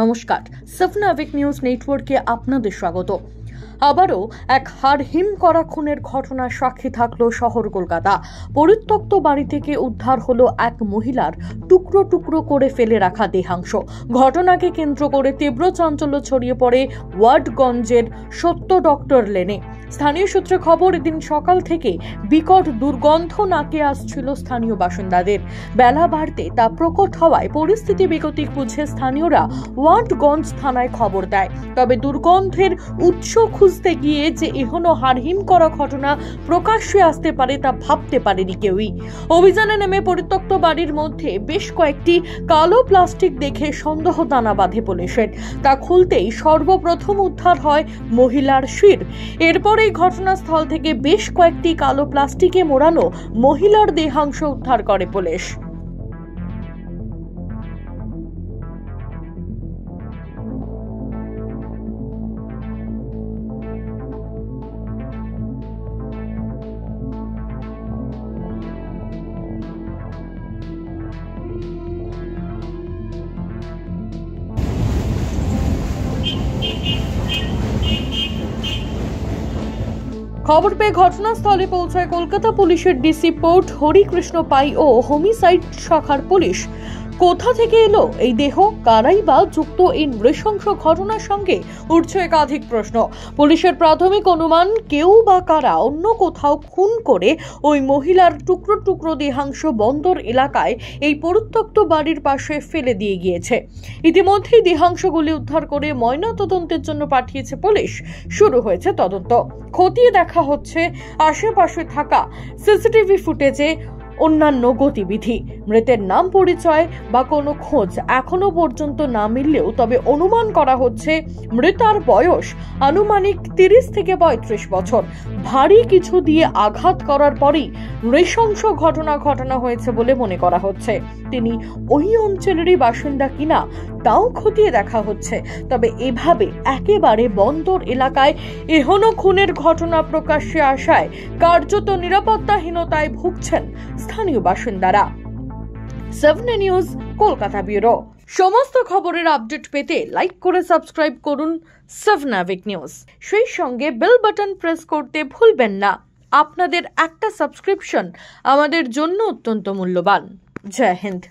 নমস্কার, সফনাভিক নিউজ নেটওয়ার্কে আপনাদের স্বাগত। আবারও এক হাড়হিম করা খুনের ঘটনার সাক্ষী থাকলো শহর কলকাতা। পরিত্যক্ত বাড়ি থেকে উদ্ধার হলো এক মহিলার টুকরো টুকরো করে ফেলে রাখা দেহাংশ। ঘটনাকে কেন্দ্র করে তীব্র চাঞ্চল্য ছড়িয়ে পড়ে ওয়ার্ডগঞ্জের সত্য ডক্টর লেনে। স্থানীয় সূত্রে খবর, এদিন সকাল থেকে বিকট দুর্গন্ধ নাকে আসছিল স্থানীয় বাসিন্দাদের। বেলা বাড়তে তা প্রকট হওয়ায় পরিস্থিতি বেগতিক বুঝে স্থানীয়রা ওয়ার্ডগঞ্জ থানায় খবর দেয়। তবে দুর্গন্ধের উৎস খুঁজতে গিয়ে যে এখনো হাড়হিম করা ঘটনা প্রকাশ্যে আসতে পারে তা ভাবতে পারেনি কেউই। অভিযানে নেমে পরিত্যক্ত বাড়ির মধ্যে বেশ কয়েকটি কালো প্লাস্টিক দেখে সন্দেহ দানা বাঁধে পুলিশের। তা খুলতেই সর্বপ্রথম উদ্ধার হয় মহিলার শির। এরপর এই ঘটনাস্থল থেকে বেশ কয়েকটি কালো প্লাস্টিকে মোড়ানো মহিলার দেহাংশ উদ্ধার করে পুলিশ। খবর পেয়ে ঘটনাস্থলে পৌঁছায় কলকাতা পুলিশের ডিসি পোর্ট হরিকৃষ্ণ পাই ও হোমিসাইড শাখার পুলিশ। কোথা থেকে এলো এই দেহ, কারাই বা যুক্ত এই নৃশংস ঘটনার সঙ্গে উঠছে একাধিক প্রশ্ন। পুলিশের প্রাথমিক অনুমান, কেউ বা কারা অন্য কোথাও খুন করে ওই মহিলার টুকরো টুকরো দেহাংশ বন্দর এলাকায় এই পরিত্যক্ত বাড়ির পাশে ফেলে দিয়ে গিয়েছে। ইতিমধ্যেই দেহাংশগুলি উদ্ধার করে ময়নাতদন্তের জন্য পাঠিয়েছে পুলিশ। শুরু হয়েছে তদন্ত। খতিয়ে দেখা হচ্ছে আশেপাশে থাকা সিসিটিভি ফুটেজে অন্যান্য গতিবিধি। মৃতের নাম, পরিচয় বা কোনো খোঁজ এখনো পর্যন্ত না মিললেও তবে অনুমান করা হচ্ছে মৃতার বয়স আনুমানিক 30 থেকে 35 বছর। ভারী কিছু দিয়ে আঘাত করার পরই নৃশংস ঘটনা ঘটানো হয়েছে বলে মনে করা হচ্ছে। তিনি ওই অঞ্চলেরই বাসিন্দা কিনা তাও খতিয়ে দেখা হচ্ছে। তবে এভাবে একেবারে বন্দর এলাকায় এখনো খুনের ঘটনা প্রকাশ্যে আসায় কার্যত নিরাপত্তাহীনতায় ভুগছেন স্থানীয় বাসিন্দারা। 7 নিউজ কলকাতা ব্যুরো। সমস্ত খবরের আপডেট পেতে লাইক করে সাবস্ক্রাইব করুন সফনাভিক নিউজ। সেই সঙ্গে বেল বাটন প্রেস করতে ভুলবেন না। আপনাদের একটা সাবস্ক্রিপশন আমাদের জন্য অত্যন্ত মূল্যবান। জয় হিন্দ।